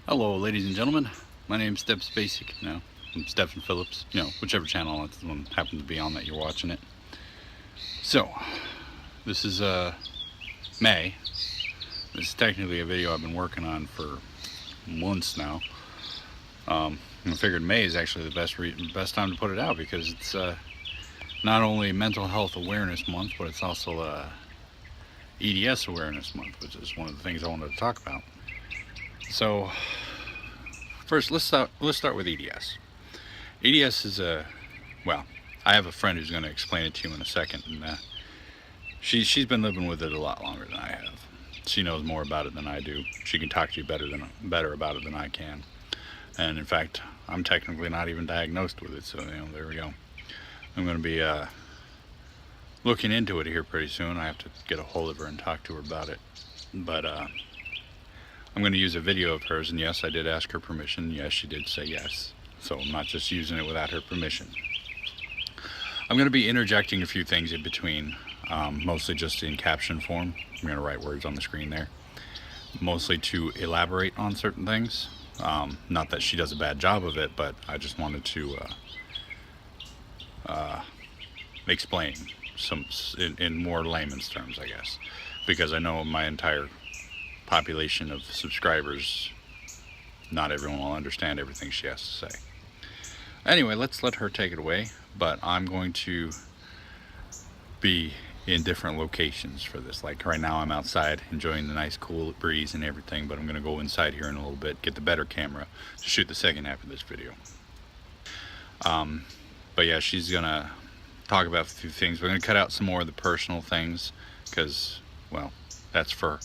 Hello, ladies and gentlemen. My name's Steps Basic. I'm Stephen Phillips. Whichever channel it's one happens to be on that you're watching it. So, this is May. This is technically a video I've been working on for months now. I figured May is actually the best time to put it out because it's not only Mental Health Awareness Month, but it's also EDS Awareness Month, which is one of the things I wanted to talk about. So, first, let's start with EDS. EDS is I have a friend who's going to explain it to you in a second, and she's been living with it a lot longer than I have. She knows more about it than I do. She can talk to you better about it than I can. And in fact, I'm technically not even diagnosed with it, so there we go. I'm going to be looking into it here pretty soon. I have to get a hold of her and talk to her about it, but I'm going to use a video of hers, and yes, I did ask her permission. Yes, she did say yes. So I'm not just using it without her permission. I'm going to be interjecting a few things in between, mostly just in caption form. I'm going to write words on the screen there, mostly to elaborate on certain things. Not that she does a bad job of it, but I just wanted to explain some in more layman's terms, I guess, because I know my entire population of subscribers, not everyone will understand everything she has to say. Anyway, let's let her take it away, but I'm going to be in different locations for this. Like right now I'm outside enjoying the nice cool breeze and everything, but I'm going to go inside here in a little bit, get the better camera to shoot the second half of this video. But yeah, she's going to talk about a few things. We're going to cut out some more of the personal things because, well, that's for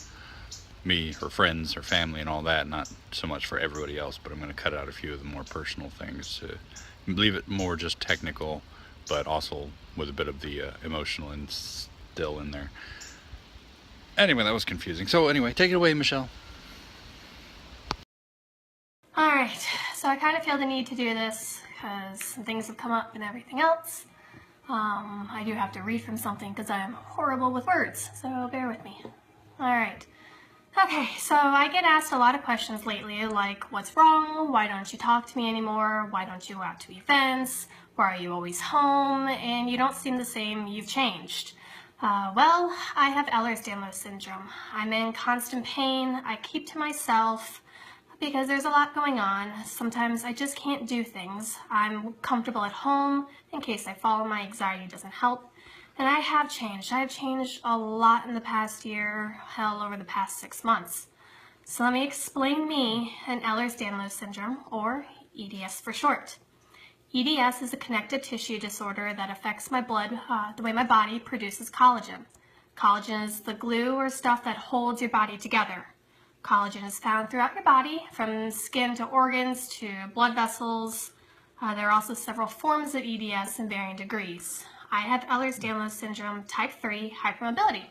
me, her friends, her family, and all that, not so much for everybody else. But I'm going to cut out a few of the more personal things to leave it more just technical, but also with a bit of the emotional and still in there. Anyway, that was confusing. So anyway, take it away, Michelle. Alright, so I kind of feel the need to do this because things have come up and everything else. I do have to read from something because I am horrible with words, so bear with me. Alright. Okay, so I get asked a lot of questions lately, like, what's wrong? Why don't you talk to me anymore? Why don't you go out to events? Why are you always home? And you don't seem the same, you've changed. Well, I have Ehlers-Danlos syndrome. I'm in constant pain. I keep to myself because there's a lot going on. Sometimes I just can't do things. I'm comfortable at home in case I fall. My anxiety doesn't help. And I have changed. I have changed a lot in the past year, hell, over the past 6 months. So let me explain me and Ehlers-Danlos syndrome, or EDS for short. EDS is a connective tissue disorder that affects my blood, the way my body produces collagen. Collagen is the glue or stuff that holds your body together. Collagen is found throughout your body, from skin to organs to blood vessels. There are also several forms of EDS in varying degrees. I have Ehlers-Danlos syndrome type 3 hypermobility.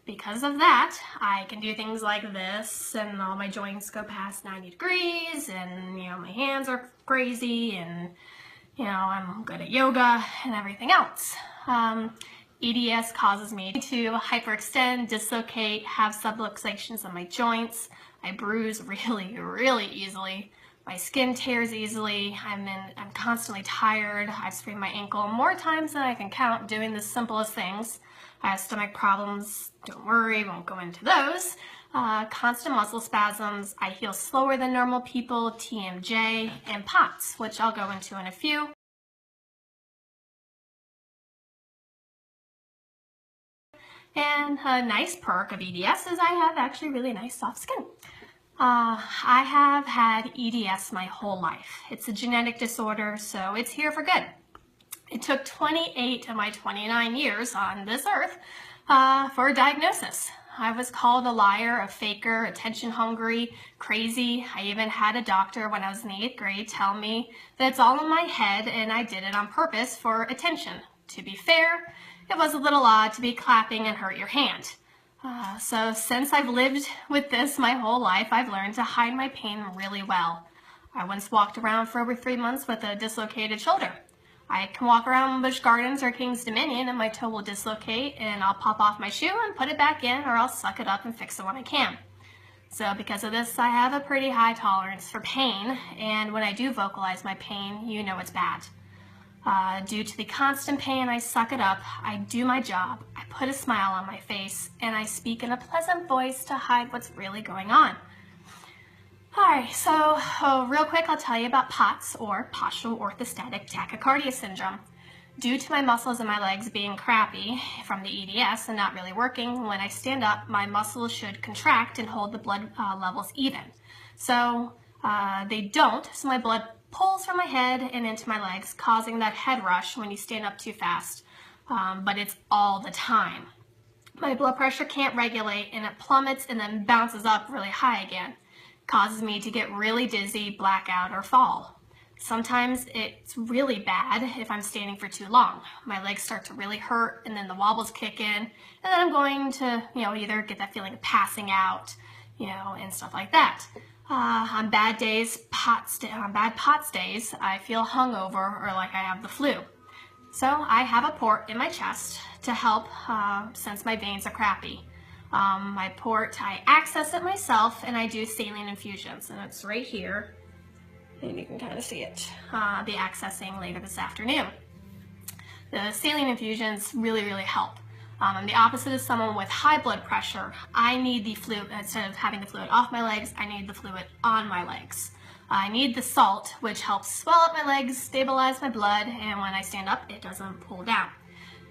Because of that, I can do things like this, and all my joints go past 90 degrees, and my hands are crazy, and I'm good at yoga and everything else. EDS causes me to hyperextend, dislocate, have subluxations on my joints. I bruise really, really easily. My skin tears easily. I'm constantly tired. I've sprained my ankle more times than I can count doing the simplest things. I have stomach problems. Don't worry, won't go into those. Constant muscle spasms. I heal slower than normal people, TMJ, and POTS, which I'll go into in a few. And a nice perk of EDS is I have actually really nice soft skin. I have had EDS my whole life. It's a genetic disorder, so it's here for good. It took 28 of my 29 years on this earth for a diagnosis. I was called a liar, a faker, attention hungry, crazy. I even had a doctor when I was in the 8th grade tell me that it's all in my head and I did it on purpose for attention. To be fair, it was a little odd to be clapping and hurt your hand. So since I've lived with this my whole life, I've learned to hide my pain really well. I once walked around for over 3 months with a dislocated shoulder. I can walk around Busch Gardens or King's Dominion and my toe will dislocate and I'll pop off my shoe and put it back in, or I'll suck it up and fix it when I can. So because of this, I have a pretty high tolerance for pain, and when I do vocalize my pain, you know it's bad. Due to the constant pain, I suck it up, I do my job, I put a smile on my face, and I speak in a pleasant voice to hide what's really going on. Alright, so real quick I'll tell you about POTS, or postural orthostatic tachycardia syndrome. Due to my muscles in my legs being crappy from the EDS and not really working, when I stand up, my muscles should contract and hold the blood levels even. So they don't, so my blood pulls from my head and into my legs, causing that head rush when you stand up too fast, but it's all the time. My blood pressure can't regulate and it plummets and then bounces up really high again. Causes me to get really dizzy, blackout, or fall. Sometimes it's really bad if I'm standing for too long. My legs start to really hurt and then the wobbles kick in, and then I'm going to, either get that feeling of passing out, and stuff like that. On bad days, bad POTS days, I feel hungover or like I have the flu. So I have a port in my chest to help since my veins are crappy. My port, I access it myself and I do saline infusions, and it's right here. And you can kind of see it. I'll be accessing later this afternoon. The saline infusions really, really help. I'm the opposite of someone with high blood pressure. I need the fluid, instead of having the fluid off my legs, I need the fluid on my legs. I need the salt, which helps swell up my legs, stabilize my blood, and when I stand up, it doesn't pull down.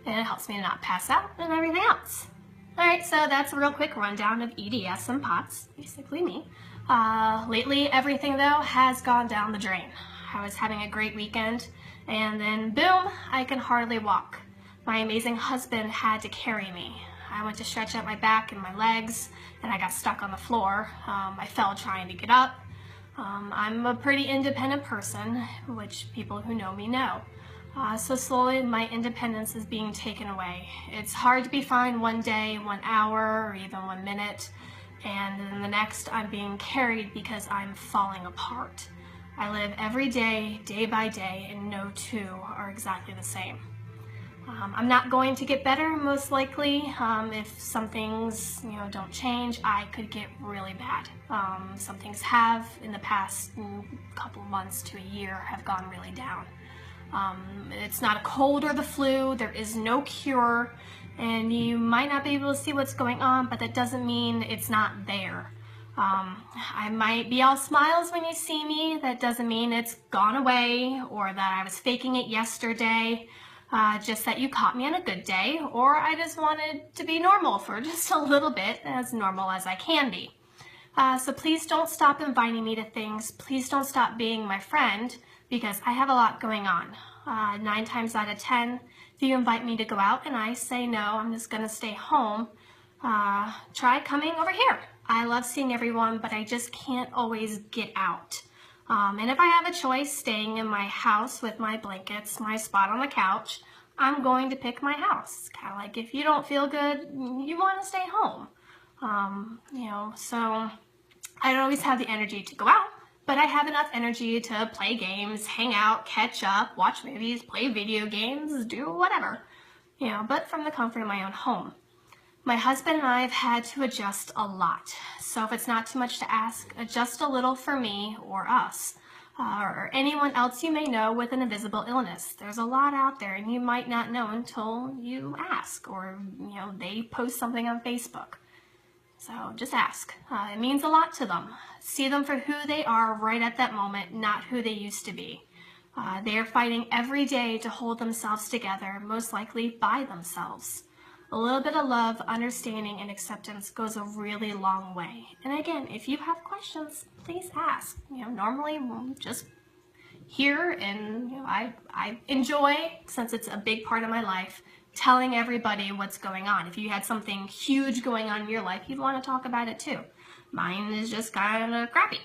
And it helps me to not pass out and everything else. Alright, so that's a real quick rundown of EDS and POTS, basically me. Lately, everything though has gone down the drain. I was having a great weekend, and then boom, I can hardly walk. My amazing husband had to carry me. I went to stretch out my back and my legs, and I got stuck on the floor. I fell trying to get up. I'm a pretty independent person, which people who know me know. So slowly my independence is being taken away. It's hard to be fine one day, 1 hour, or even 1 minute. And then the next I'm being carried because I'm falling apart. I live every day, day by day, and no two are exactly the same. I'm not going to get better, most likely. If some things, don't change, I could get really bad. Some things have, in the past couple months to a year, have gone really down. It's not a cold or the flu, there is no cure, and you might not be able to see what's going on, but that doesn't mean it's not there. I might be all smiles when you see me, that doesn't mean it's gone away, or that I was faking it yesterday, just that you caught me on a good day, or I just wanted to be normal for just a little bit, as normal as I can be. So please don't stop inviting me to things, please don't stop being my friend, because I have a lot going on. 9 times out of 10, if you invite me to go out and I say no, I'm just gonna stay home, try coming over here. I love seeing everyone, but I just can't always get out. And if I have a choice staying in my house with my blankets, my spot on the couch, I'm going to pick my house. Kind of like if you don't feel good, you want to stay home. So I don't always have the energy to go out, but I have enough energy to play games, hang out, catch up, watch movies, play video games, do whatever, but from the comfort of my own home. My husband and I have had to adjust a lot, so if it's not too much to ask, adjust a little for me or us, or anyone else you may know with an invisible illness. There's a lot out there and you might not know until you ask, or they post something on Facebook. So just ask. It means a lot to them. See them for who they are right at that moment, not who they used to be. They are fighting every day to hold themselves together, most likely by themselves. A little bit of love, understanding, and acceptance goes a really long way. And again, if you have questions, please ask. Normally we'll just hear, and I enjoy, since it's a big part of my life, telling everybody what's going on. If you had something huge going on in your life, you'd want to talk about it too. Mine is just kind of crappy.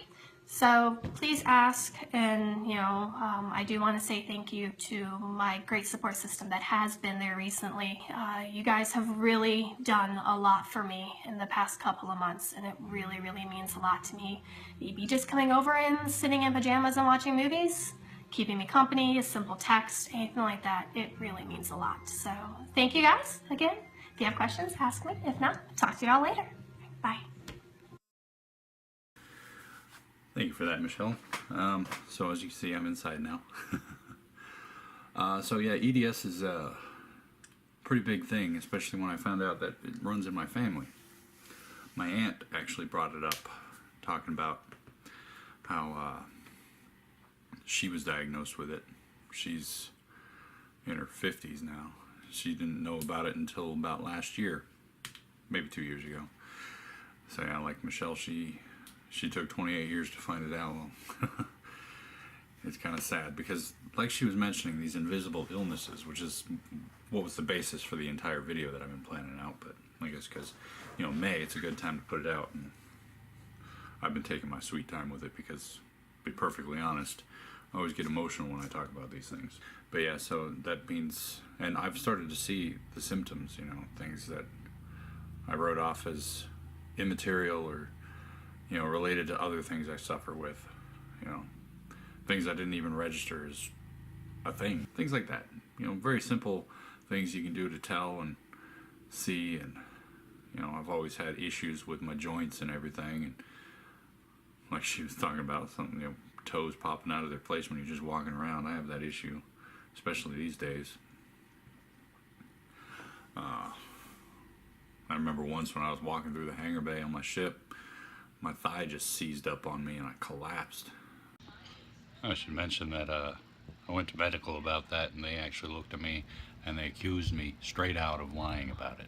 So please ask, and I do want to say thank you to my great support system that has been there recently. You guys have really done a lot for me in the past couple of months, and it really, really means a lot to me. Maybe just coming over and sitting in pajamas and watching movies, keeping me company, a simple text, anything like that, it really means a lot. So thank you guys again. If you have questions, ask me. If not, talk to y'all later. Bye. Thank you for that, Michelle. So as you can see, I'm inside now. So yeah, EDS is a pretty big thing, especially when I found out that it runs in my family. My aunt actually brought it up, talking about how she was diagnosed with it. She's in her 50s now. She didn't know about it until about last year, maybe 2 years ago. So yeah, like Michelle, she took 28 years to find it out. Well, it's kind of sad because, like she was mentioning, these invisible illnesses, which is what was the basis for the entire video that I've been planning out. But I guess because, May, it's a good time to put it out. And I've been taking my sweet time with it because, to be perfectly honest, I always get emotional when I talk about these things. But yeah, so that means, and I've started to see the symptoms, things that I wrote off as immaterial or, related to other things I suffer with, things I didn't even register as a thing, things like that. Very simple things you can do to tell and see. And, I've always had issues with my joints and everything. And like she was talking about, something, toes popping out of their place when you're just walking around. I have that issue, especially these days. I remember once when I was walking through the hangar bay on my ship, my thigh just seized up on me and I collapsed. I should mention that I went to medical about that, and they actually looked at me and they accused me straight out of lying about it.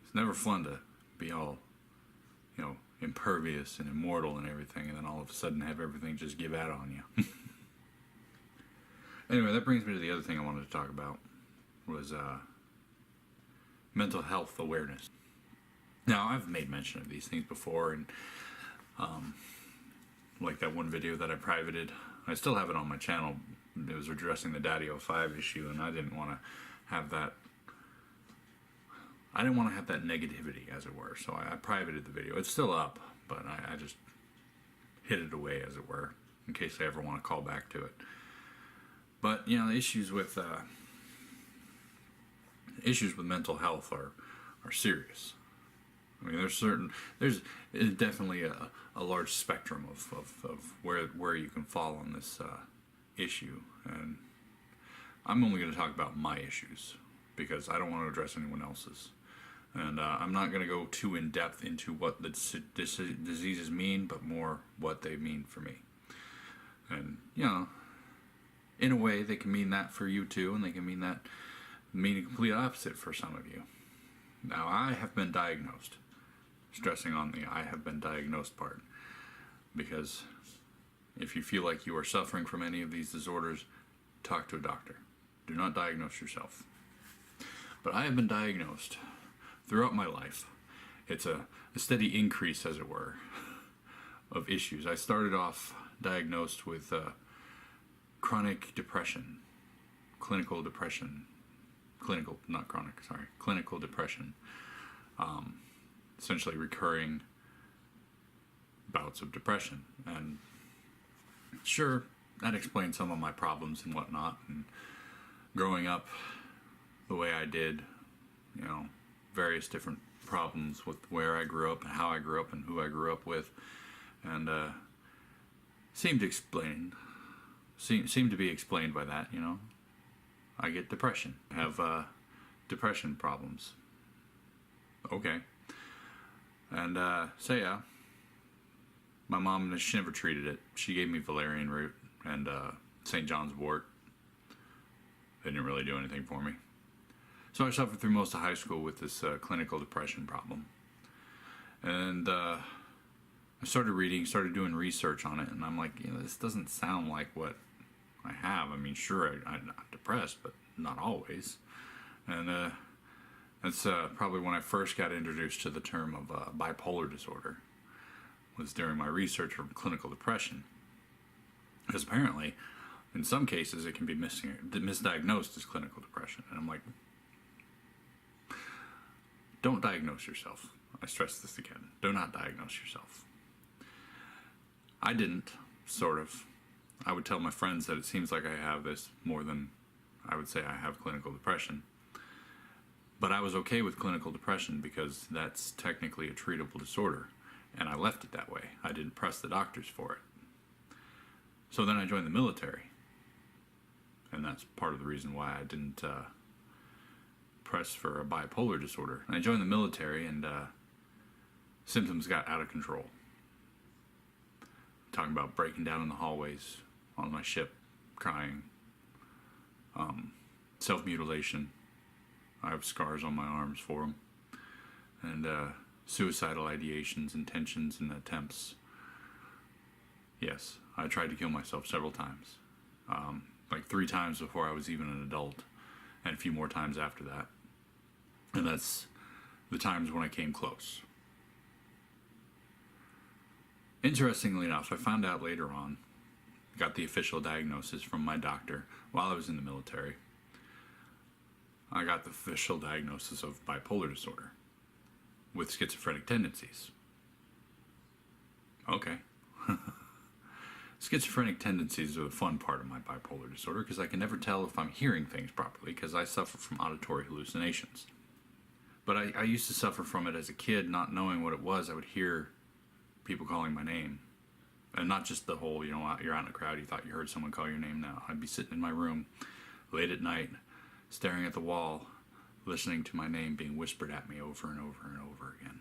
It's never fun to be all, impervious and immortal and everything, and then all of a sudden have everything just give out on you. Anyway, that brings me to the other thing I wanted to talk about, was mental health awareness. Now, I've made mention of these things before, and like that one video that I privated, I still have it on my channel. It was addressing the Daddy 05 issue, and I didn't want to have that. I didn't want to have that negativity, as it were, so I privated the video. It's still up, but I just hid it away, as it were, in case I ever want to call back to it. But the issues with mental health are serious. I mean, there's definitely a large spectrum of where you can fall on this issue, and I'm only going to talk about my issues because I don't want to address anyone else's. And I'm not going to go too in depth into what the diseases mean, but more what they mean for me. And in a way, they can mean that for you too, and they can mean a complete opposite for some of you. Now, I have been diagnosed. Stressing on the I have been diagnosed part. Because if you feel like you are suffering from any of these disorders, talk to a doctor. Do not diagnose yourself. But I have been diagnosed throughout my life. It's a steady increase, as it were, of issues. I started off diagnosed with chronic depression, clinical depression. Clinical depression. Essentially recurring bouts of depression. And sure, that explains some of my problems and whatnot. And growing up the way I did, various different problems with where I grew up and how I grew up and who I grew up with. And seemed to be explained by that, I get depression. I have depression problems. Okay. And so yeah, my mom, she never treated it. She gave me valerian root and St. John's wort. They didn't really do anything for me. So I suffered through most of high school with this clinical depression problem. And I started reading, started doing research on it, and I'm like, this doesn't sound like what I have. I mean, sure, I'm depressed, but not always. And that's probably when I first got introduced to the term of bipolar disorder, was during my research for clinical depression. Because apparently, in some cases, it can be misdiagnosed as clinical depression. And I'm like, don't diagnose yourself. I stress this again. Do not diagnose yourself. I didn't, sort of. I would tell my friends that it seems like I have this more than I would say I have clinical depression. But I was okay with clinical depression because that's technically a treatable disorder. And I left it that way. I didn't press the doctors for it. So then I joined the military. And that's part of the reason why I didn't press for a bipolar disorder. And I joined the military, and symptoms got out of control. Talking about breaking down in the hallways on my ship, crying, self-mutilation. I have scars on my arms for them. And suicidal ideations, intentions, and attempts. Yes, I tried to kill myself several times. Like 3 times before I was even an adult, and a few more times after that. And that's the times when I came close. Interestingly enough, I found out later on, got the official diagnosis from my doctor while I was in the military. I got the official diagnosis of bipolar disorder with schizophrenic tendencies. Okay. Schizophrenic tendencies are the fun part of my bipolar disorder because I can never tell if I'm hearing things properly because I suffer from auditory hallucinations. But I used to suffer from it as a kid, not knowing what it was. I would hear people calling my name. And not just the whole, you're out in a crowd, you thought you heard someone call your name. Now I'd be sitting in my room late at night, staring at the wall, listening to my name being whispered at me over and over and over again.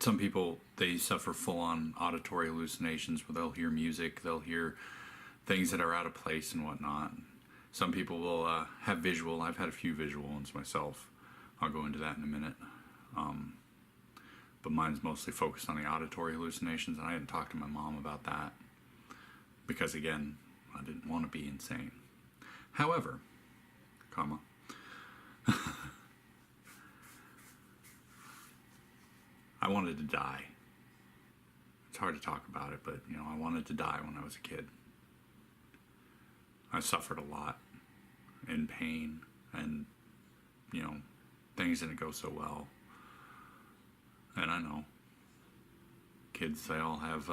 Some people, they suffer full-on auditory hallucinations where they'll hear music, they'll hear things that are out of place and whatnot. Some people will have visual. I've had a few visual ones myself. I'll go into that in a minute. But mine's mostly focused on the auditory hallucinations, and I didn't talk to my mom about that because, again, I didn't want to be insane. However, I wanted to die. It's hard to talk about it, but, I wanted to die when I was a kid. I suffered a lot in pain and, things didn't go so well. And I know kids, they all have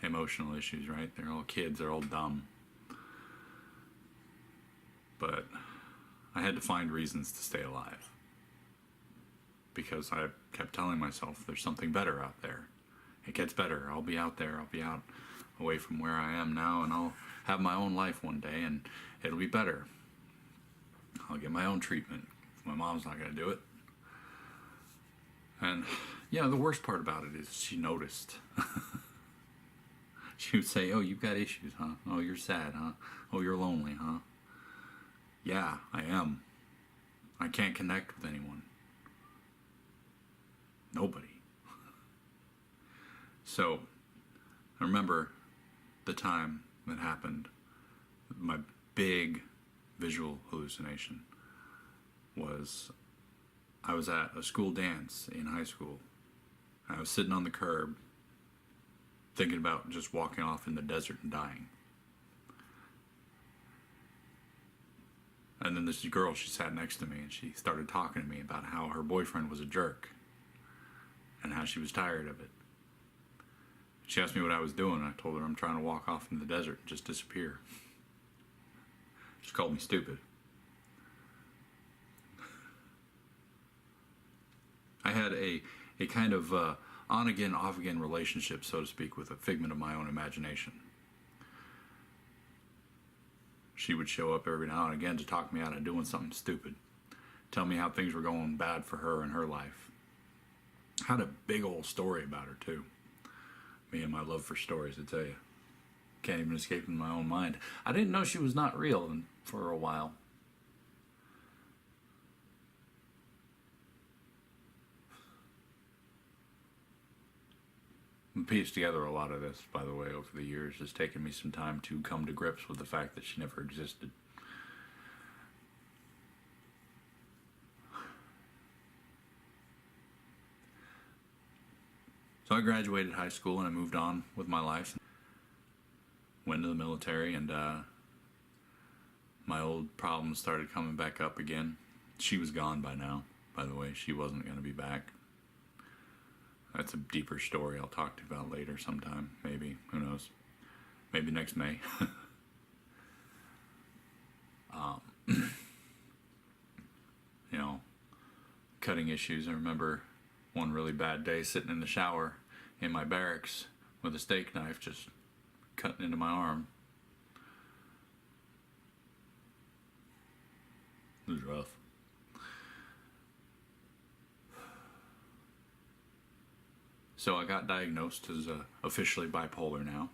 emotional issues, right? They're all kids, they're all dumb. But I had to find reasons to stay alive. Because I kept telling myself there's something better out there. It gets better. I'll be out there. I'll be out away from where I am now, and I'll have my own life one day, and it'll be better. I'll get my own treatment. My mom's not going to do it. And, the worst part about it is she noticed. She would say, "Oh, you've got issues, huh? Oh, you're sad, huh? Oh, you're lonely, huh?" Yeah, I am. I can't connect with anyone. Nobody. So, I remember the time that happened. My big visual hallucination was I was at a school dance in high school. I was sitting on the curb thinking about just walking off in the desert and dying. And then this girl, she sat next to me and she started talking to me about how her boyfriend was a jerk and how she was tired of it. She asked me what I was doing, and I told her I'm trying to walk off in the desert and just disappear. She called me stupid. I had a kind of on-again, off-again relationship, so to speak, with a figment of my own imagination. She would show up every now and again to talk me out of doing something stupid. Tell me how things were going bad for her in her life. I had a big old story about her, too. Me and my love for stories, I tell you. Can't even escape in my own mind. I didn't know she was not real for a while. I pieced together a lot of this, by the way, over the years. It's taken me some time to come to grips with the fact that she never existed. So I graduated high school and I moved on with my life. Went to the military, and my old problems started coming back up again. She was gone by now, by the way. She wasn't going to be back. That's a deeper story I'll talk to you about later sometime, maybe. Who knows? Maybe next May. cutting issues. I remember one really bad day sitting in the shower in my barracks with a steak knife just cutting into my arm. It was rough. So I got diagnosed as officially bipolar now.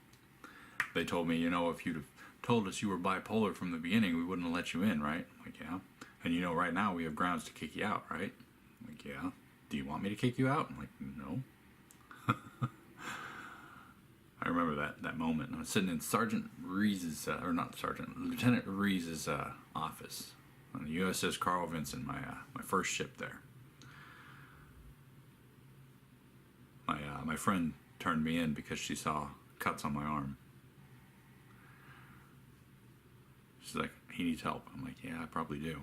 They told me, you know, if you'd have told us you were bipolar from the beginning, we wouldn't have let you in, right? I'm like, yeah. And you know, right now we have grounds to kick you out, right? I'm like, yeah. Do you want me to kick you out? I'm like, no. I remember that moment. I was sitting in Sergeant Reese's, or not Sergeant, Lieutenant Reese's office on the USS Carl Vinson, my first ship there. My friend turned me in because she saw cuts on my arm. She's like, he needs help. I'm like, yeah, I probably do.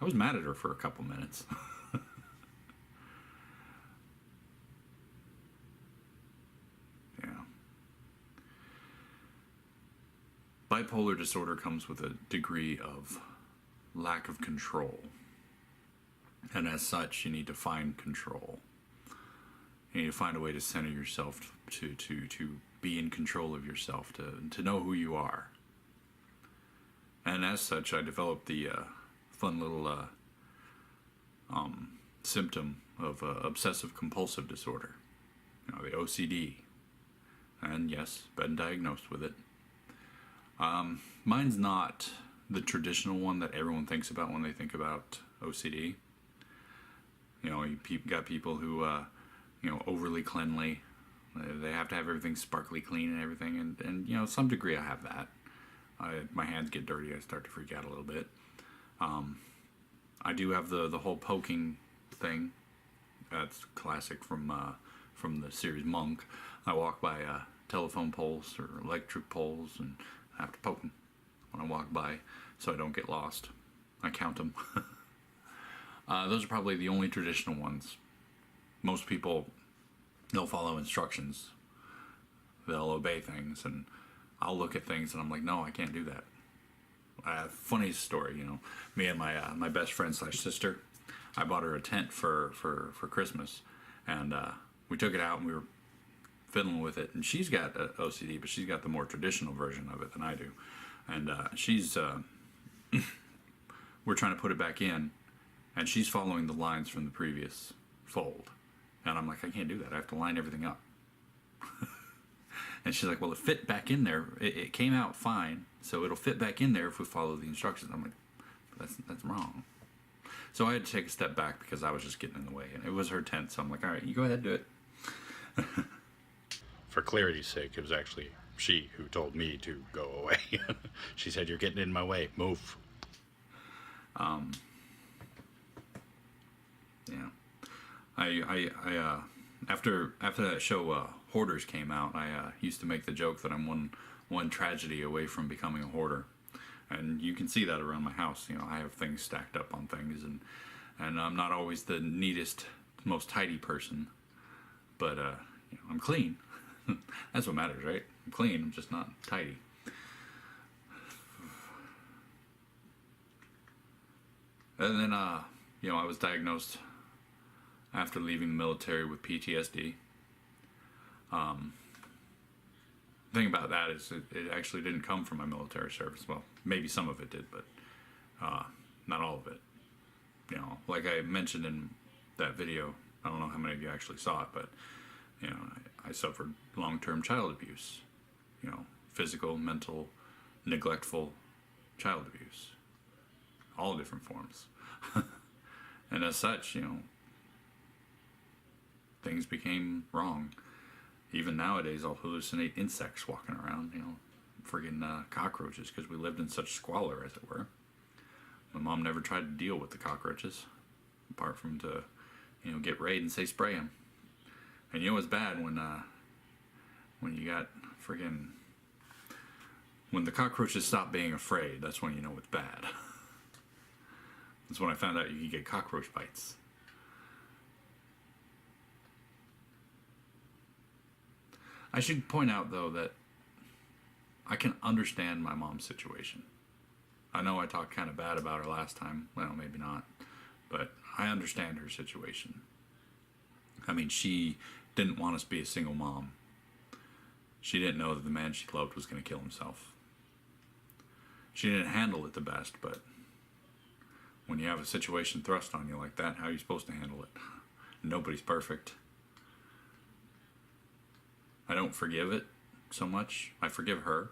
I was mad at her for a couple minutes. Yeah. Bipolar disorder comes with a degree of lack of control. And as such, you need to find control. You need to find a way to center yourself, to be in control of yourself, to know who you are. And as such, I developed the fun little symptom of obsessive compulsive disorder, you know, the OCD. And yes, been diagnosed with it. Mine's not the traditional one that everyone thinks about when they think about OCD. You know, you got people who, you know, overly cleanly. They have to have everything sparkly clean and everything. And you know, some degree I have that. My hands get dirty, I start to freak out a little bit. I do have the whole poking thing. That's classic from the series Monk. I walk by telephone poles or electric poles and I have to poke them when I walk by so I don't get lost. I count them. Those are probably the only traditional ones. Most people, they'll follow instructions. They'll obey things, and I'll look at things and I'm like, no, I can't do that. Funny story, you know, me and my best friend / sister, I bought her a tent for Christmas, and we took it out and we were fiddling with it, and she's got OCD, but she's got the more traditional version of it than I do, and she's we're trying to put it back in, and she's following the lines from the previous fold, and I'm like, I can't do that, I have to line everything up. And she's like, well, it fit back in there. It came out fine, so it'll fit back in there if we follow the instructions. I'm like, that's wrong. So I had to take a step back because I was just getting in the way, and it was her tent, so I'm like, all right, you go ahead and do it. For clarity's sake, it was actually she who told me to go away. She said, you're getting in my way, move. Yeah. I after that show, Hoarders came out, I used to make the joke that I'm one tragedy away from becoming a hoarder, and you can see that around my house. You know, I have things stacked up on things, and I'm not always the neatest, most tidy person, but you know, I'm clean. That's what matters, right? I'm clean. I'm just not tidy. And then you know, I was diagnosed after leaving the military with PTSD. The thing about that is it actually didn't come from my military service. Well, maybe some of it did, but not all of it. You know, like I mentioned in that video, I don't know how many of you actually saw it, but you know, I suffered long-term child abuse. You know, physical, mental, neglectful child abuse. All different forms. And as such, you know, things became wrong. Even nowadays, I'll hallucinate insects walking around, you know, friggin' cockroaches, because we lived in such squalor, as it were. My mom never tried to deal with the cockroaches, apart from to, you know, get Raid and say spray them. And you know what's bad when you got friggin', when the cockroaches stop being afraid, that's when you know it's bad. That's when I found out you could get cockroach bites. I should point out, though, that I can understand my mom's situation. I know I talked kind of bad about her last time. Well, maybe not. But I understand her situation. I mean, she didn't want us to be a single mom. She didn't know that the man she loved was going to kill himself. She didn't handle it the best, but when you have a situation thrust on you like that, how are you supposed to handle it? Nobody's perfect. I don't forgive it so much. I forgive her.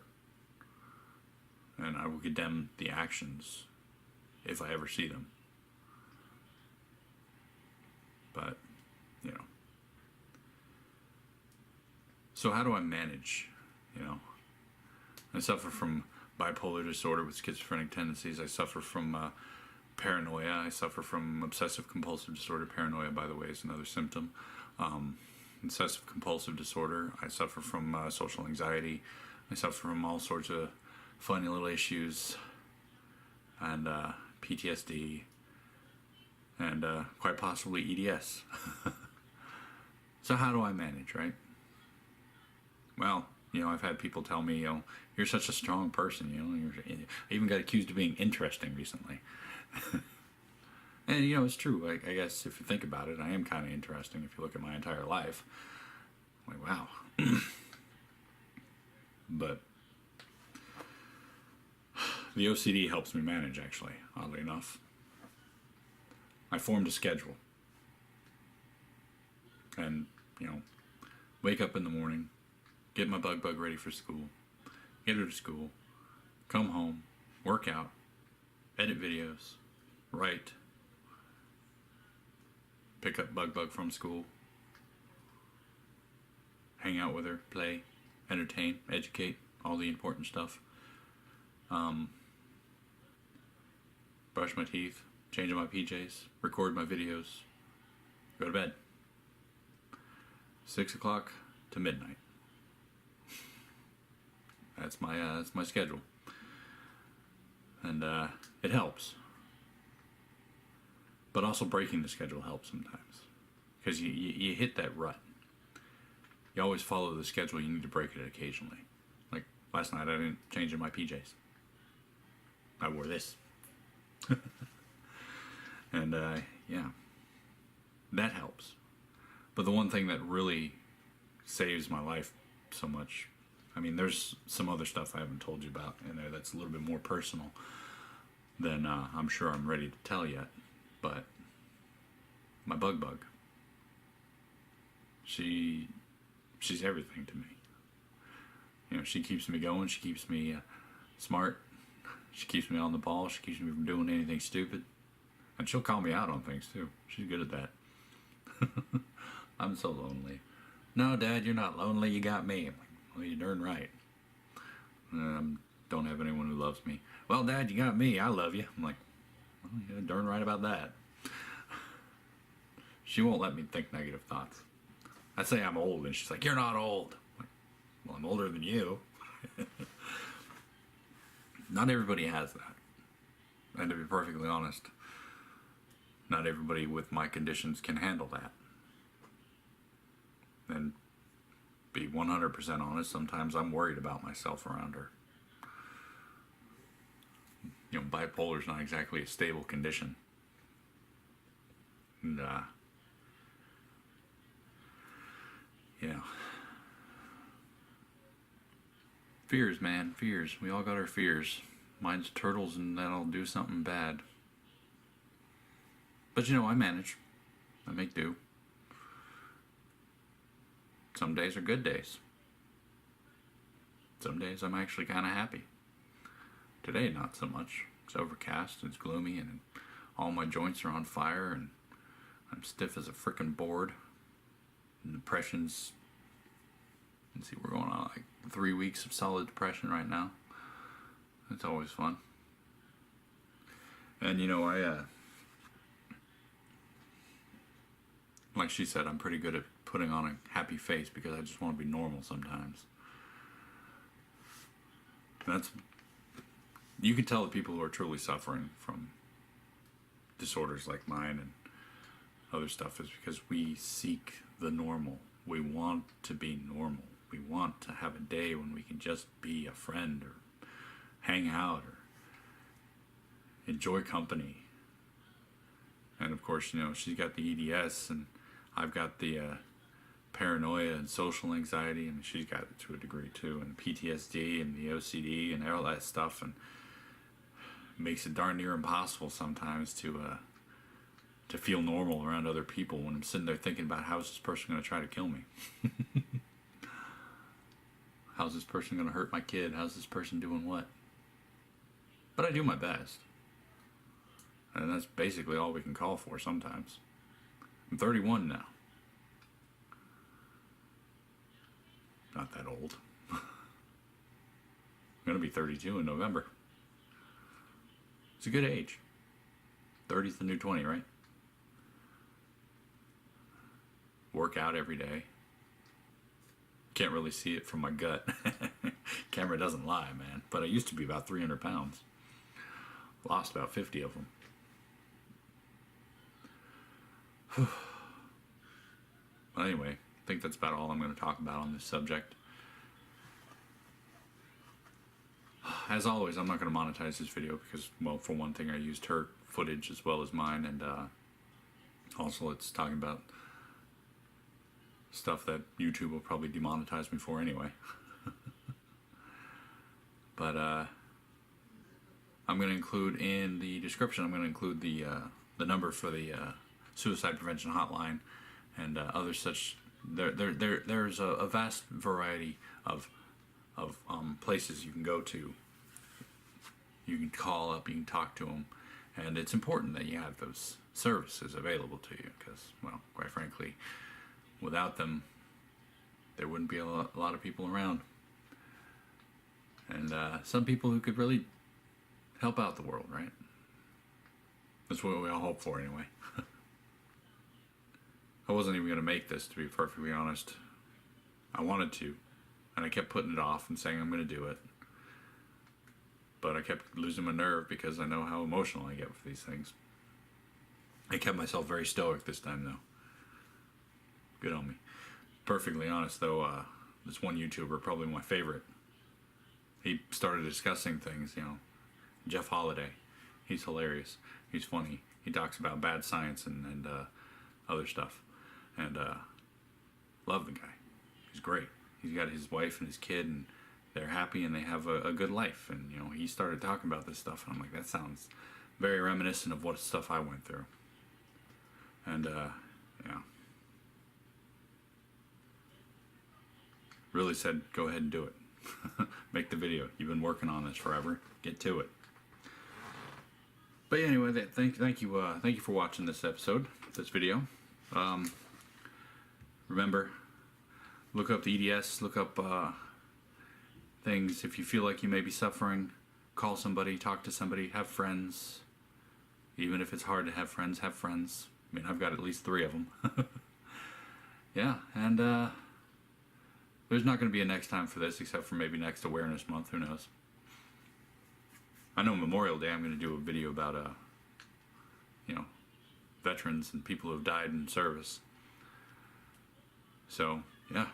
And I will condemn the actions if I ever see them. But, you know. So how do I manage, you know? I suffer from bipolar disorder with schizophrenic tendencies. I suffer from paranoia. I suffer from obsessive compulsive disorder. Paranoia, by the way, is another symptom. Obsessive compulsive disorder. I suffer from social anxiety. I suffer from all sorts of funny little issues and PTSD and quite possibly EDS. So how do I manage, right? Well, you know, I've had people tell me, you know, you're such a strong person, you know. I even got accused of being interesting recently. And, you know, it's true. I guess if you think about it, I am kind of interesting if you look at my entire life. I'm like, wow. But the OCD helps me manage, actually, oddly enough. I formed a schedule. And, you know, wake up in the morning, get my bug ready for school, get her to school, come home, work out, edit videos, write, pick up bug from school, hang out with her, play, entertain, educate, all the important stuff. Brush my teeth, change my PJs, record my videos, go to bed. 6 o'clock to midnight. That's my schedule, and it helps. But also breaking the schedule helps sometimes, because you hit that rut. You always follow the schedule. You need to break it occasionally. Like last night, I didn't change in my PJs. I wore this, and yeah, that helps. But the one thing that really saves my life so much, I mean, there's some other stuff I haven't told you about in there that's a little bit more personal than I'm sure I'm ready to tell yet. But my bug, she's everything to me. You know, she keeps me going. She keeps me smart. She keeps me on the ball. She keeps me from doing anything stupid. And she'll call me out on things too. She's good at that. I'm so lonely. No, Dad, you're not lonely. You got me. I'm like, well, you're darn right. Don't have anyone who loves me. Well, Dad, you got me. I love you. I'm like, well, you're darn right about that. She won't let me think negative thoughts. I say I'm old, and she's like, you're not old. I'm like, well, I'm older than you. Not everybody has that. And to be perfectly honest, not everybody with my conditions can handle that. And be 100% honest, sometimes I'm worried about myself around her. You know, bipolar is not exactly a stable condition. And, yeah. Fears, man, fears. We all got our fears. Mine's turtles, and that'll do something bad. But, you know, I manage. I make do. Some days are good days. Some days I'm actually kind of happy. Today, not so much. It's overcast, it's gloomy, and all my joints are on fire, and I'm stiff as a frickin' board. And depression's... Let's see, we're going on like 3 weeks of solid depression right now. It's always fun. And, you know, like she said, I'm pretty good at putting on a happy face because I just want to be normal sometimes. You can tell the people who are truly suffering from disorders like mine and other stuff is because we seek the normal. We want to be normal. We want to have a day when we can just be a friend or hang out or enjoy company And of course, you know, she's got the EDS, and I've got the paranoia and social anxiety, and she's got it to a degree too, and PTSD and the OCD and all that stuff, and it makes it darn near impossible sometimes to feel normal around other people when I'm sitting there thinking about how's this person going to try to kill me. How's this person going to hurt my kid? How's this person doing what? But I do my best. And that's basically all we can call for sometimes. I'm 31 now. Not that old. I'm going to be 32 in November. It's a good age. 30's the new 20, right? Work out every day. Can't really see it from my gut. Camera doesn't lie, man. But I used to be about 300 pounds. Lost about 50 of them. But anyway, I think that's about all I'm going to talk about on this subject. As always, I'm not going to monetize this video because, well, for one thing, I used her footage as well as mine, and also it's talking about stuff that YouTube will probably demonetize me for anyway. But I'm going to include in the description, I'm going to include the number for the suicide prevention hotline and other such. There's a vast variety of places you can go to. You can call up, you can talk to them, and it's important that you have those services available to you because, well, quite frankly, without them, there wouldn't be a lot of people around. And some people who could really help out the world, right? That's what we all hope for anyway. I wasn't even going to make this, to be perfectly honest. I wanted to, and I kept putting it off and saying I'm going to do it. But I kept losing my nerve because I know how emotional I get with these things. I kept myself very stoic this time, though. Good on me. Perfectly honest, though, this one YouTuber, probably my favorite, he started discussing things, you know. Jeff Holiday. He's hilarious. He's funny. He talks about bad science and other stuff. And love the guy. He's great. He's got his wife and his kid, and they're happy and they have a good life. And, you know, he started talking about this stuff, and I'm like, that sounds very reminiscent of what stuff I went through. And, yeah. Really said, go ahead and do it. Make the video. You've been working on this forever. Get to it. But anyway, thank you for watching this episode, this video. Remember, look up the EDS, look up things. If you feel like you may be suffering, call somebody, talk to somebody, have friends. Even if it's hard to have friends, have friends. I mean, I've got at least 3 of them. Yeah, and there's not going to be a next time for this, except for maybe next Awareness Month. Who knows? I know Memorial Day I'm going to do a video about, you know, veterans and people who have died in service. So, yeah.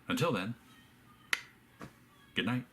Until then, good night.